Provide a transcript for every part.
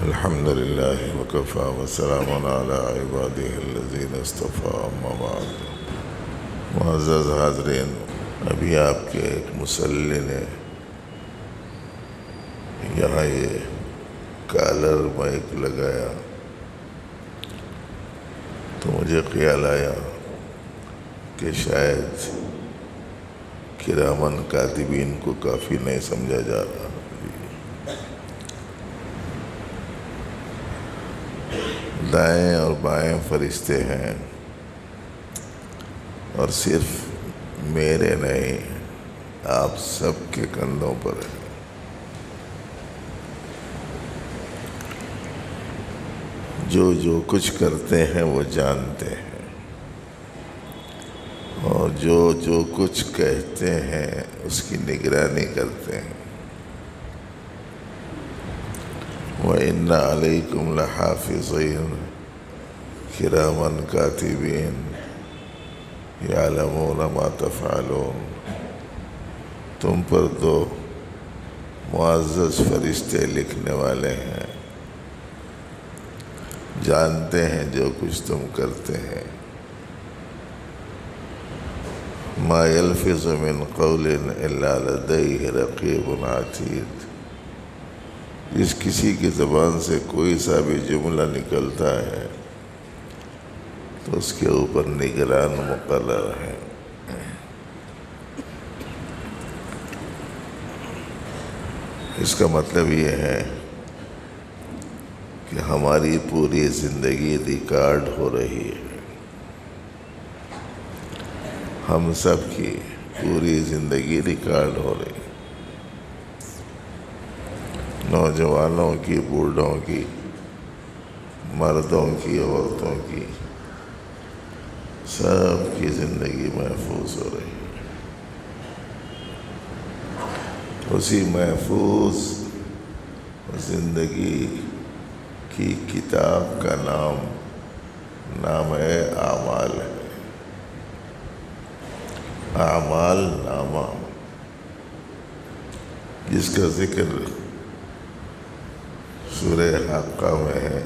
الحمد للہ وکفا وسلام علی عبادہ الذین اصطفیٰ اما بعد۔ معزز حاضرین، ابھی آپ کے ایک مصلی نے یہاں یہ کالر مائک لگایا تو مجھے خیال آیا کہ شاید کرامن کاتبین کو کافی نہیں سمجھا جا رہا۔ دائیں اور بائیں فرشتے ہیں، اور صرف میرے نہیں، آپ سب کے کندھوں پر ہے۔ جو کچھ کرتے ہیں وہ جانتے ہیں، اور جو کچھ کہتے ہیں اس کی نگرانی کرتے ہیں۔ وَإِنَّ عَلَيْكُمْ لَحَافِظِينَ كِرَامًا كَاتِبِينَ يَعْلَمُونَ مَا تَفْعَلُونَ۔ تم پر دو معزز فرشتے لکھنے والے ہیں، جانتے ہیں جو کچھ تم کرتے ہیں۔ مَا يَلْفِظُ مِنْ قَوْلٍ إِلَّا لَدَيْهِ رَقِيبٌ عَتِيدٌ۔ جس کسی کی زبان سے کوئی سا بھی جملہ نکلتا ہے تو اس کے اوپر نگران مقرر ہے۔ اس کا مطلب یہ ہے کہ ہماری پوری زندگی ریکارڈ ہو رہی ہے، ہم سب کی پوری زندگی ریکارڈ ہو رہی ہے، نوجوانوں کی، بوڑھوں کی، مردوں کی، عورتوں کی، سب کی زندگی محفوظ ہو رہی ہے۔ اسی محفوظ زندگی کی کتاب کا نام اعمال ہے، اعمال نامہ، جس کا ذکر سورہ حاقہ میں ہے،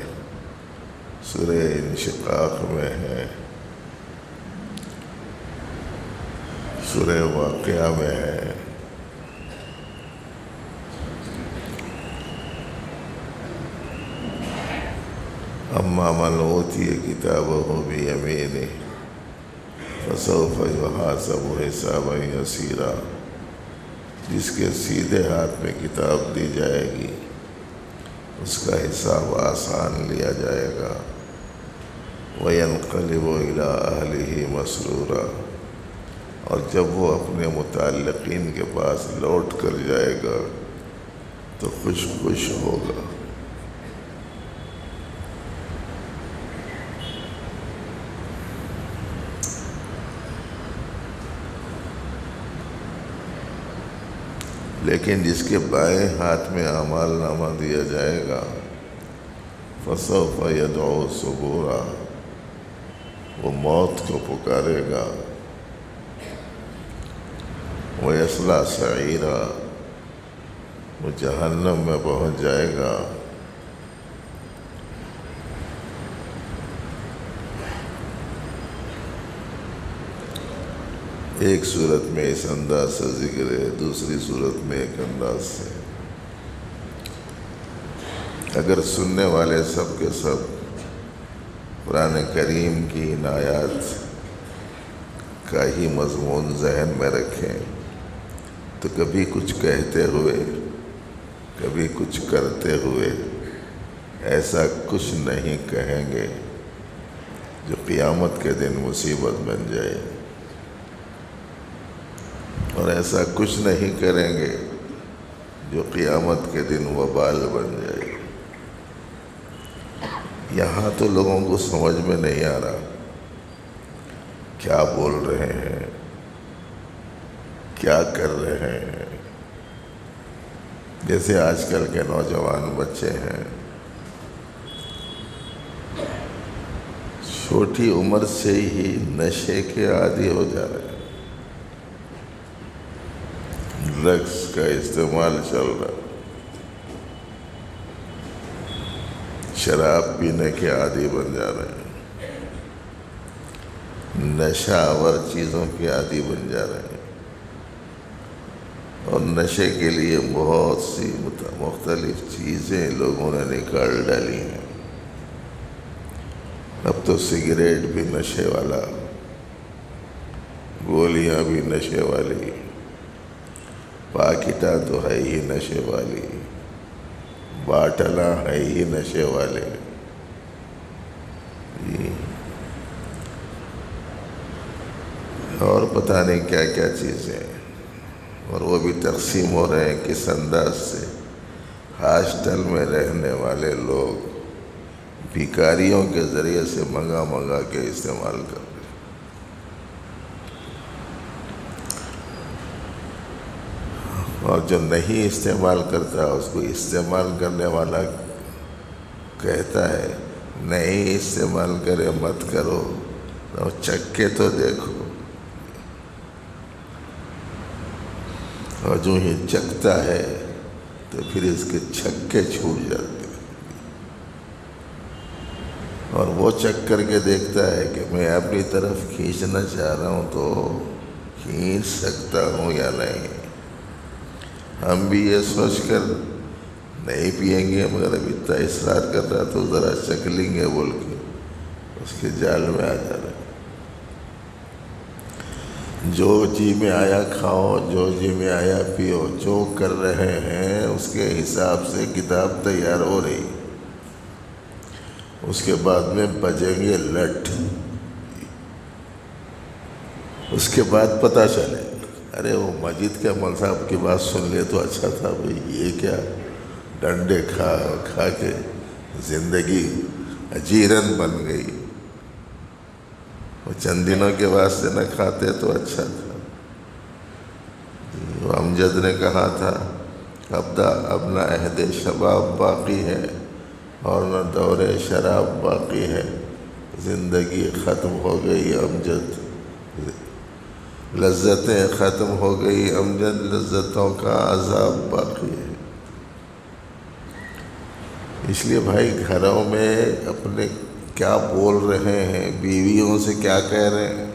سورہ انشقاق میں ہے، سورہ واقعہ میں ہے۔ اما من اوتی کتابہ بیمینہ فسوف یحاسب حسابا یسیرا۔ جس کے سیدھے ہاتھ میں کتاب دی جائے گی اس کا حساب آسان لیا جائے گا۔ وَيَنْقَلِبُ إِلَىٰ أَهْلِهِ مَسْرُورًا۔ اور جب وہ اپنے متعلقین کے پاس لوٹ کر جائے گا تو خوش ہوگا۔ لیکن جس کے بائیں ہاتھ میں اعمال نامہ دیا جائے گا فَسَوْفَ يَدْعُو ثُبُورًا، وہ موت کو پکارے گا۔ وَيَصْلَىٰ سَعِيرًا، وہ جہنم میں پہنچ جائے گا۔ ایک صورت میں اس انداز سے ذکر ہے، دوسری صورت میں ایک انداز سے۔ اگر سننے والے سب کے سب قرآن کریم کی ان آیات کا ہی مضمون ذہن میں رکھیں تو کبھی کچھ کہتے ہوئے، کبھی کچھ کرتے ہوئے ایسا کچھ نہیں کہیں گے جو قیامت کے دن مصیبت بن جائے، اور ایسا کچھ نہیں کریں گے جو قیامت کے دن وبال بن جائے۔ یہاں تو لوگوں کو سمجھ میں نہیں آ رہا کیا بول رہے ہیں، کیا کر رہے ہیں۔ جیسے آج کل کے نوجوان بچے ہیں، چھوٹی عمر سے ہی نشے کے عادی ہو جا رہے ہیں، ڈرگس کا استعمال چل رہا ہے۔ شراب پینے کے عادی بن جا رہے ہیں، نشہ آور چیزوں کے عادی بن جا رہے ہیں، اور نشے کے لیے بہت سی مختلف چیزیں لوگوں نے نکال ڈالی ہیں۔ اب تو سگریٹ بھی نشے والا، گولیاں بھی نشے والی، پاکٹاں تو ہے ہی نشے والی، باٹلاں ہے ہی نشے والے جی، اور پتہ نہیں کیا کیا چیزیں، اور وہ بھی تقسیم ہو رہے ہیں کس انداز سے۔ ہاسٹل میں رہنے والے لوگ بھکاریوں کے ذریعے سے منگا منگا کے استعمال کر رہے ہیں، اور جو نہیں استعمال کرتا اس کو استعمال کرنے والا کہتا ہے نہیں استعمال کرے مت کرو، اور چکھ کے تو دیکھو، اور جو ہی چکھتا ہے تو پھر اس کے چھکے چھوٹ جاتے ہیں، اور وہ چکھ کر کے دیکھتا ہے کہ میں اپنی طرف کھینچنا چاہ رہا ہوں تو کھینچ سکتا ہوں یا نہیں۔ ہم بھی یہ سوچ کر نہیں پئیں گے، مگر اب اتنا اصرار کر رہا تو ذرا چکھ لیں گے بول کے اس کے جال میں آ جا رہے ہیں۔ جو جی میں آیا کھاؤ، جو جی میں آیا پیو، جو کر رہے ہیں اس کے حساب سے کتاب تیار ہو رہی، اس کے بعد میں بجیں گے لٹ، اس کے بعد پتہ چلے ارے وہ مجید کے مول صاحب کی بات سن لے تو اچھا تھا بھئی، یہ کیا ڈنڈے کھا کھا کے زندگی اجیرن بن گئی، وہ چند دنوں کے واسطے نہ کھاتے تو اچھا تھا۔ وہ امجد نے کہا تھا اب نہ عہد شباب باقی ہے اور نہ دور شراب باقی ہے، زندگی ختم ہو گئی امجد، لذتیں ختم ہو گئی امجد، لذتوں کا عذاب باقی ہے۔ اس لیے بھائی گھروں میں اپنے کیا بول رہے ہیں، بیویوں سے کیا کہہ رہے ہیں،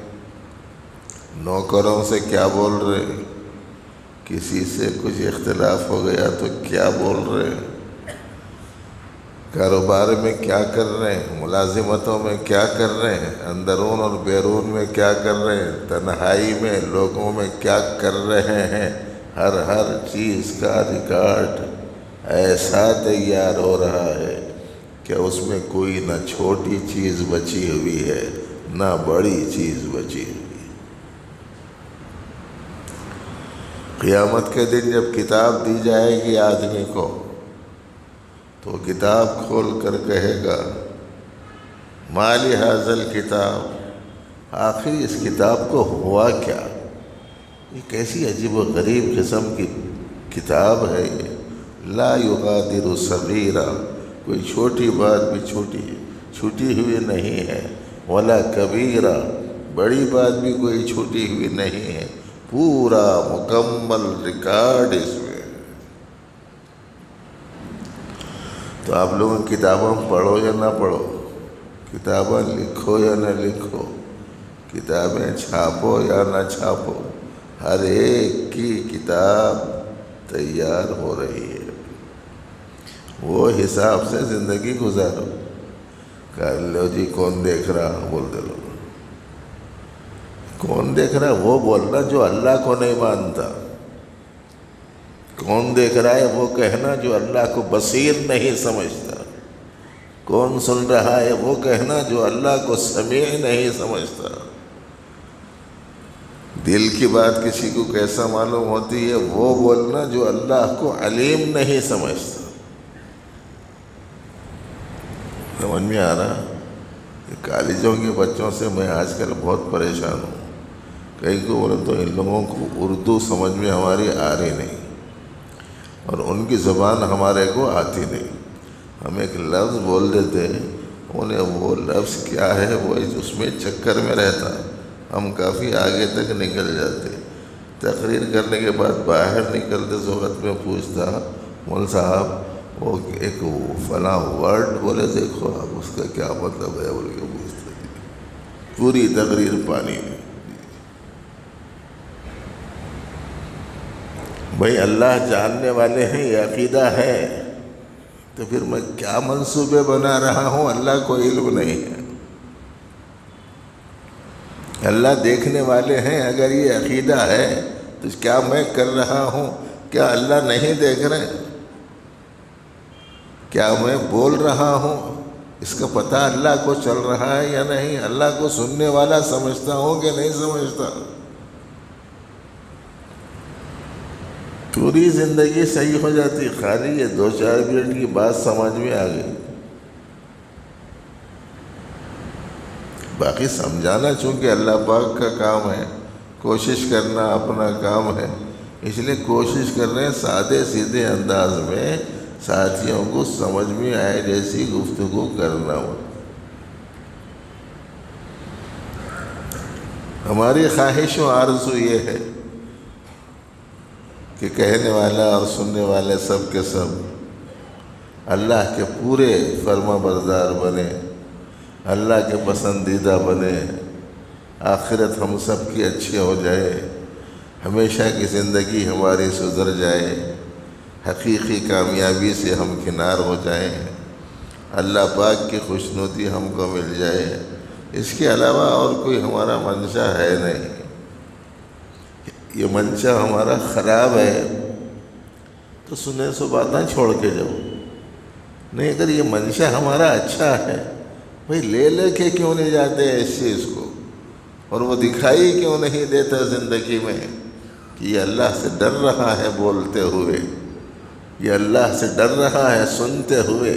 نوکروں سے کیا بول رہے ہیں، کسی سے کچھ اختلاف ہو گیا تو کیا بول رہے ہیں، کاروبار میں کیا کر رہے ہیں، ملازمتوں میں کیا کر رہے ہیں، اندرون اور بیرون میں کیا کر رہے ہیں، تنہائی میں لوگوں میں کیا کر رہے ہیں، ہر چیز کا ریکارڈ ایسا تیار ہو رہا ہے کہ اس میں کوئی نہ چھوٹی چیز بچی ہوئی ہے نہ بڑی چیز بچی ہوئی ہے۔ قیامت کے دن جب کتاب دی جائے گی آدمی کو تو کتاب کھول کر کہے گا ما لہذا الکتاب، آخر اس کتاب کو ہوا کیا، یہ کیسی عجیب و غریب قسم کی کتاب ہے، یہ لا یغادر صغیرہ، کوئی چھوٹی بات بھی چھوٹی ہوئی نہیں ہے، ولا کبیرہ، بڑی بات بھی کوئی چھوٹی ہوئی نہیں ہے، پورا مکمل ریکارڈ اس میں۔ تو آپ لوگ کتابیں پڑھو یا نہ پڑھو، کتابیں لکھو یا نہ لکھو، کتابیں چھاپو یا نہ چھاپو، ہر ایک کی کتاب تیار ہو رہی ہے، وہ حساب سے زندگی گزارو۔ کہہ لو جی کون دیکھ رہا، بولتے لو کون دیکھ رہا، وہ بولنا جو اللہ کو نہیں مانتا، کون دیکھ رہا ہے وہ کہنا جو اللہ کو بصیر نہیں سمجھتا، کون سن رہا ہے وہ کہنا جو اللہ کو سمیع نہیں سمجھتا۔ دل کی بات کسی کو کیسا معلوم ہوتی ہے وہ بولنا جو اللہ کو علیم نہیں سمجھتا۔ سمجھ میں آ رہا؟ کالجوں کے بچوں سے میں آج کل بہت پریشان ہوں، کئی کو بولے تو ان لوگوں کو اردو سمجھ میں ہماری آ رہی نہیں، اور ان کی زبان ہمارے کو آتی نہیں، ہم ایک لفظ بول دیتے انہیں وہ لفظ کیا ہے وہ اس میں چکر میں رہتا، ہم کافی آگے تک نکل جاتے، تقریر کرنے کے بعد باہر نکلتے اس وقت میں پوچھتا مول صاحب وہ ایک فلاں ورڈ بولے، دیکھو آپ اس کا کیا مطلب ہے بول کے پوچھتے، پوری تقریر پانی میں۔ بھائی اللہ جاننے والے ہیں، یہ عقیدہ ہے، تو پھر میں کیا منصوبے بنا رہا ہوں؟ اللہ کو علم نہیں ہے؟ اللہ دیکھنے والے ہیں، اگر یہ عقیدہ ہے تو کیا میں کر رہا ہوں؟ کیا اللہ نہیں دیکھ رہے؟ کیا میں بول رہا ہوں اس کا پتہ اللہ کو چل رہا ہے یا نہیں؟ اللہ کو سننے والا سمجھتا ہوں کہ نہیں سمجھتا؟ پوری زندگی صحیح ہو جاتی، خالی یہ 2-4 منٹ کی بات سمجھ میں آ گئی۔ باقی سمجھانا چونکہ اللہ پاک کا کام ہے، کوشش کرنا اپنا کام ہے، اس لیے کوشش کر رہے ہیں سادے سیدھے انداز میں ساتھیوں کو سمجھ میں آئے جیسی گفتگو کرنا ہو۔ ہماری خواہش و آرزو یہ ہے کہ کہنے والا اور سننے والے سب کے سب اللہ کے پورے فرما بردار بنے، اللہ کے پسندیدہ بنے، آخرت ہم سب کی اچھی ہو جائے، ہمیشہ کی زندگی ہماری سدھر جائے، حقیقی کامیابی سے ہم کنار ہو جائیں، اللہ پاک کی خوشنودی ہم کو مل جائے۔ اس کے علاوہ اور کوئی ہمارا منشا ہے نہیں۔ یہ منشا ہمارا خراب ہے تو سنے سو باتیں چھوڑ کے جاؤ، نہیں اگر یہ منشا ہمارا اچھا ہے، بھئی لے کے کیوں نہیں جاتے اس چیز کو، اور وہ دکھائی کیوں نہیں دیتا زندگی میں کہ یہ اللہ سے ڈر رہا ہے بولتے ہوئے، یہ اللہ سے ڈر رہا ہے سنتے ہوئے،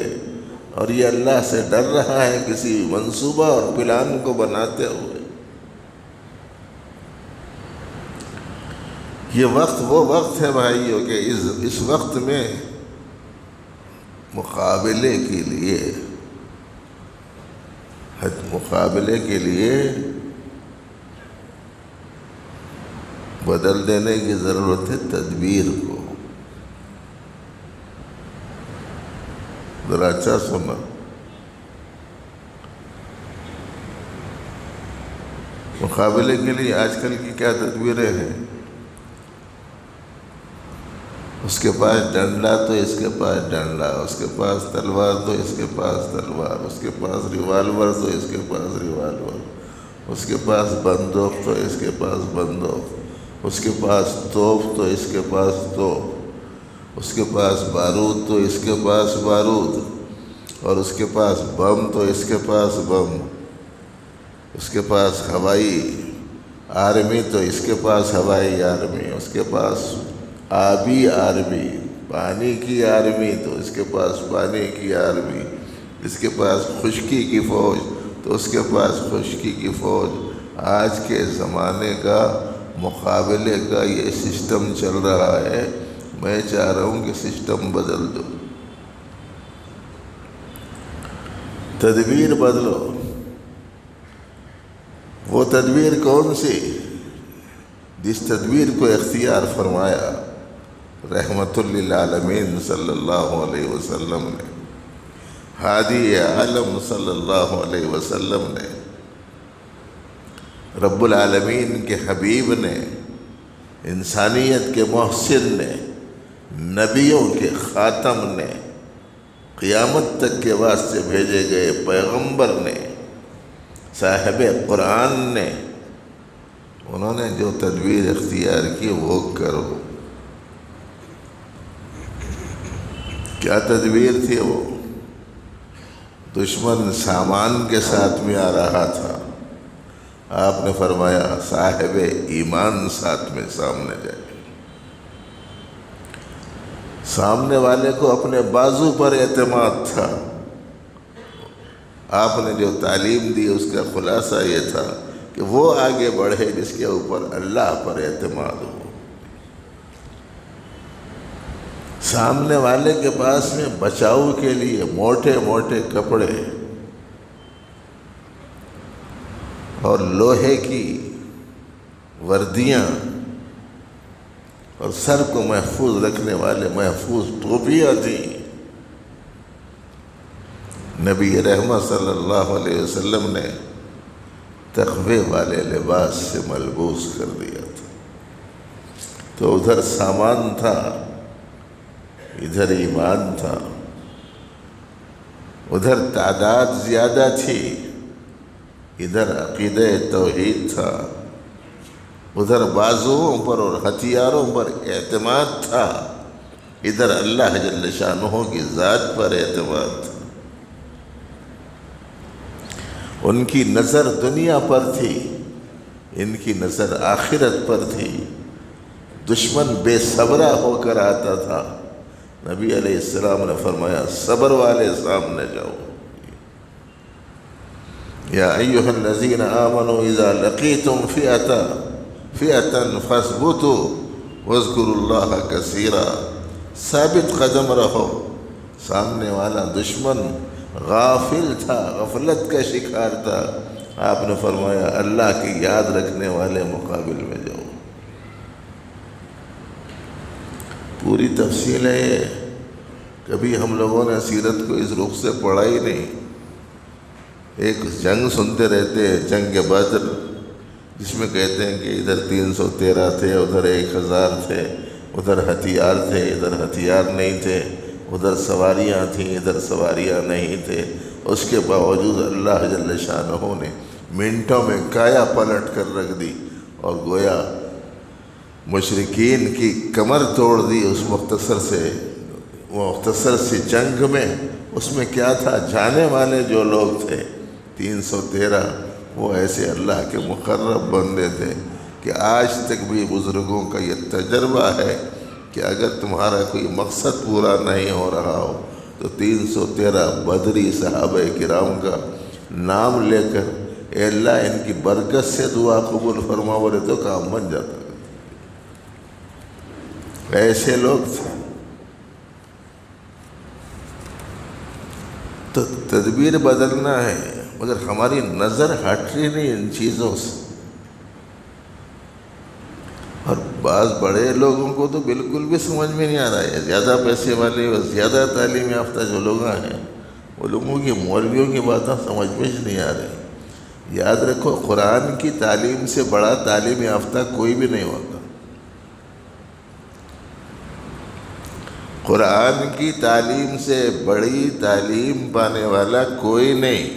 اور یہ اللہ سے ڈر رہا ہے کسی منصوبہ اور پلان کو بناتے ہوئے۔ یہ وقت وہ وقت ہے بھائیوں کہ اس وقت میں مقابلے کے لیے بدل دینے کی ضرورت ہے تدبیر کو۔ ذرا اچھا سننا، مقابلے کے لیے آج کل کی کیا تدبیریں ہیں؟ اس کے پاس ڈنڈا تو اس کے پاس ڈنڈا، اس کے پاس تلوار تو اس کے پاس تلوار، اس کے پاس ریوالور تو اس کے پاس ریوالور، اس کے پاس بندوق تو اس کے پاس بندوق، اس کے پاس توپ تو اس کے پاس توپ، اس کے پاس بارود تو اس کے پاس بارود، اور اس کے پاس بم تو اس کے پاس بم، اس کے پاس ہوائی آرمی تو اس کے پاس ہوائی آرمی، اس کے پاس آبی آرمی، پانی کی آرمی تو اس کے پاس پانی کی آرمی، اس کے پاس خشکی کی فوج تو اس کے پاس خشکی کی فوج۔ آج کے زمانے کا مقابلے کا یہ سسٹم چل رہا ہے، میں چاہ رہا ہوں کہ سسٹم بدل دو، تدبیر بدلو۔ وہ تدبیر کون سی؟ جس تدبیر کو اختیار فرمایا رحمت للعالمین صلی اللہ علیہ وسلم نے، ہادی عالم صلی اللہ علیہ وسلم نے، رب العالمین کے حبیب نے، انسانیت کے محسن نے، نبیوں کے خاتم نے، قیامت تک کے واسطے بھیجے گئے پیغمبر نے، صاحب قرآن نے، انہوں نے جو تدبیر اختیار کی وہ کرو۔ کیا تدبیر تھی وہ؟ دشمن سامان کے ساتھ میں آ رہا تھا، آپ نے فرمایا صاحب ایمان ساتھ میں سامنے جائے۔ سامنے والے کو اپنے بازو پر اعتماد تھا، آپ نے جو تعلیم دی اس کا خلاصہ یہ تھا کہ وہ آگے بڑھے جس کے اوپر اللہ پر اعتماد ہو۔ سامنے والے کے پاس میں بچاؤ کے لیے موٹے موٹے کپڑے اور لوہے کی وردیاں اور سر کو محفوظ رکھنے والے محفوظ ٹوپیاں تھیں، نبی رحمت صلی اللہ علیہ وسلم نے تقوی والے لباس سے ملبوس کر دیا تھا. تو ادھر سامان تھا، ادھر ایمان تھا، ادھر تعداد زیادہ تھی، ادھر عقیدہ توحید تھا، ادھر بازوؤں پر اور ہتھیاروں پر اعتماد تھا، ادھر اللہ جل شانہ کی ذات پر اعتماد تھا. ان کی نظر دنیا پر تھی، ان کی نظر آخرت پر تھی. دشمن بے صبرہ ہو کر آتا تھا، نبی علیہ السلام نے فرمایا صبر والے سامنے جاؤ. یا ایھا الذین آمنوا اذا لقیتم فئۃ فاثبتوا واذکروا اللہ کثیرا. ثابت قدم رہو. سامنے والا دشمن غافل تھا، غفلت کا شکار تھا. آپ نے فرمایا اللہ کی یاد رکھنے والے مقابل میں جاؤ. پوری تفصیل ہے یہ، کبھی ہم لوگوں نے سیرت کو اس رخ سے پڑھا ہی نہیں. ایک جنگ سنتے رہتے ہیں، جنگ بدر، جس میں کہتے ہیں کہ ادھر 313 تھے، ادھر 1000 تھے، ادھر ہتھیار تھے، ادھر ہتھیار نہیں تھے، ادھر سواریاں تھیں، ادھر سواریاں نہیں تھے. اس کے باوجود اللہ جل شانہ نے منٹوں میں کایا پلٹ کر رکھ دی اور گویا مشرکین کی کمر توڑ دی اس مختصر سی جنگ میں. اس میں کیا تھا؟ جانے والے جو لوگ تھے 313، وہ ایسے اللہ کے مقرب بندے تھے کہ آج تک بھی بزرگوں کا یہ تجربہ ہے کہ اگر تمہارا کوئی مقصد پورا نہیں ہو رہا ہو تو 313 بدری صحابہ کرام کا نام لے کر اے اللہ ان کی برکت سے دعا قبول فرما، بولے تو کام بن جاتا. ایسے لوگ تھے. تو تدبیر بدلنا ہے، مگر ہماری نظر ہٹ رہی نہیں ان چیزوں سے. اور بعض بڑے لوگوں کو تو بالکل بھی سمجھ میں نہیں آ رہا ہے. زیادہ پیسے والے اور زیادہ تعلیم یافتہ جو لوگ ہیں، وہ لوگوں کی مولویوں کی باتیں سمجھ میں نہیں آ رہی. یاد رکھو قرآن کی تعلیم سے بڑا تعلیم یافتہ کوئی بھی نہیں ہوتا. قرآن کی تعلیم سے بڑی تعلیم پانے والا کوئی نہیں.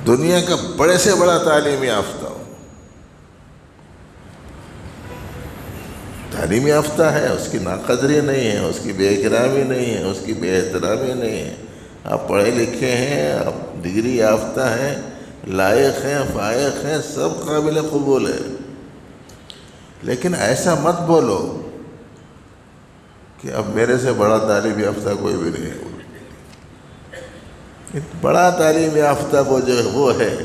دنیا کا بڑے سے بڑا تعلیم یافتہ ہو، تعلیم یافتہ ہے، اس کی ناقدری نہیں ہے، اس کی بے اکرامی نہیں ہے، اس کی بے احترامی نہیں ہے. آپ پڑھے لکھے ہیں، آپ ڈگری یافتہ ہیں، لائق ہیں، فائق ہیں، سب قابل قبول ہے. لیکن ایسا مت بولو کہ اب میرے سے بڑا تعلیم یافتہ کوئی بھی نہیں ہے. بڑا تعلیم یافتہ وہ ہے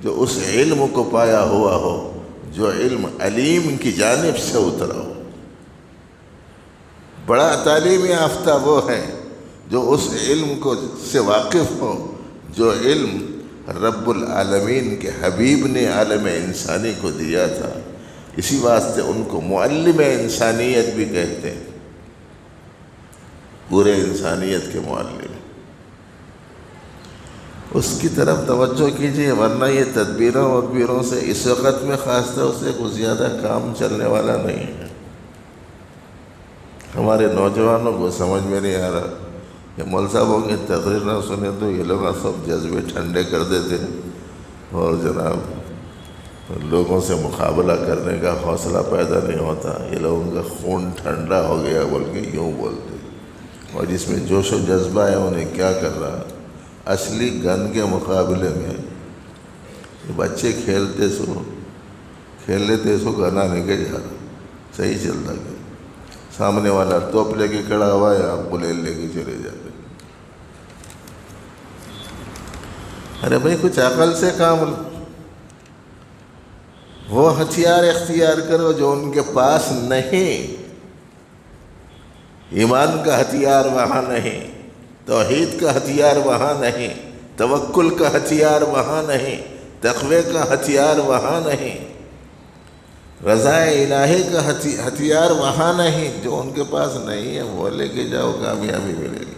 جو اس علم کو پایا ہوا ہو، جو علم علیم کی جانب سے اترا ہو. بڑا تعلیم یافتہ وہ ہے جو اس علم سے واقف ہو، جو علم رب العالمین کے حبیب نے عالم انسانی کو دیا تھا. اسی واسطے ان کو معلم انسانیت بھی کہتے ہیں، پورے انسانیت کے معلم. اس کی طرف توجہ کیجیے، ورنہ یہ تدبیروں سے اس وقت میں خاص طور سے کچھ زیادہ کام چلنے والا نہیں ہے. ہمارے نوجوانوں کو سمجھ میں نہیں آ رہا کہ مول صاحبوں کی تقریر نہ سنے تو یہ لوگ سب جذبے ٹھنڈے کر دیتے اور جناب لوگوں سے مقابلہ کرنے کا حوصلہ پیدا نہیں ہوتا. یہ لوگوں کا خون ٹھنڈا ہو گیا بول کے یوں بولتے، اور جس میں جوش و جذبہ ہے انہیں کیا کر رہا. اصلی گن کے مقابلے میں بچے کھیلتے سو گنا نکل جا رہا، صحیح چلتا گیا. سامنے والا توپ لے کے کھڑا ہوا ہے، آپ بلیل لے کے چلے جاتے. ارے بھائی کچھ عقل سے کام لو. وہ ہتھیار اختیار کرو جو ان کے پاس نہیں. ایمان کا ہتھیار وہاں نہیں، توحید کا ہتھیار وہاں نہیں، توکل کا ہتھیار وہاں نہیں، تقوی کا ہتھیار وہاں نہیں، رضا الہی کا ہتھیار وہاں نہیں. جو ان کے پاس نہیں ہے وہ لے کے جاؤ، کامیابی ملے گی.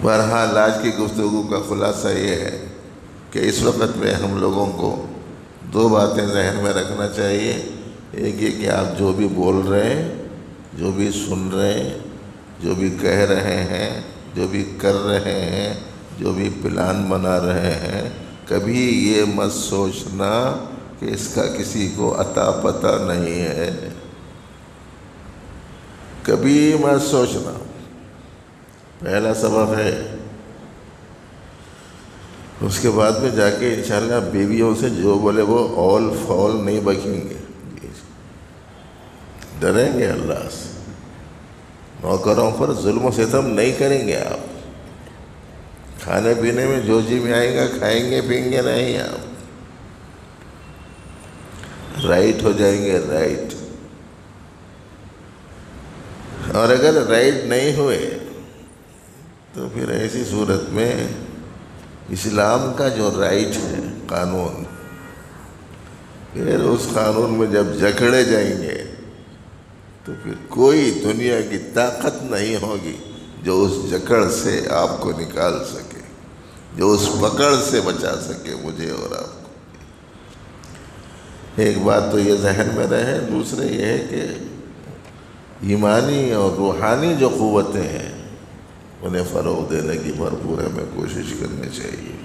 بہرحال آج کی گفتگو کا خلاصہ یہ ہے کہ اس وقت میں ہم لوگوں کو دو باتیں ذہن میں رکھنا چاہیے. ایک یہ کہ آپ جو بھی بول رہے ہیں، جو بھی سن رہے ہیں، جو بھی کہہ رہے ہیں، جو بھی کر رہے ہیں، جو بھی پلان بنا رہے ہیں، کبھی یہ مت سوچنا کہ اس کا کسی کو عطا پتہ نہیں ہے. کبھی مت سوچنا. پہلا سبق ہے. اس کے بعد میں جا کے انشاءاللہ بیویوں سے جو بولے وہ اول فول نہیں بکیں گے، ڈریں گے اللہ سے. نوکروں پر ظلم و ستم نہیں کریں گے آپ. کھانے پینے میں جو جی میں آئے گا کھائیں گے پئیں گے نہیں آپ. رائٹ ہو جائیں گے، رائٹ. اور اگر رائٹ نہیں ہوئے تو پھر ایسی صورت میں اسلام کا جو رائٹ ہے قانون، پھر اس قانون میں جب جکڑے جائیں گے تو پھر کوئی دنیا کی طاقت نہیں ہوگی جو اس جکڑ سے آپ کو نکال سکے، جو اس پکڑ سے بچا سکے مجھے اور آپ کو. ایک بات تو یہ ذہن میں رہے. دوسرے یہ ہے کہ ایمانی اور روحانی جو قوتیں ہیں انہیں فروغ دینے کی بھرپور ہمیں کوشش کرنی چاہیے.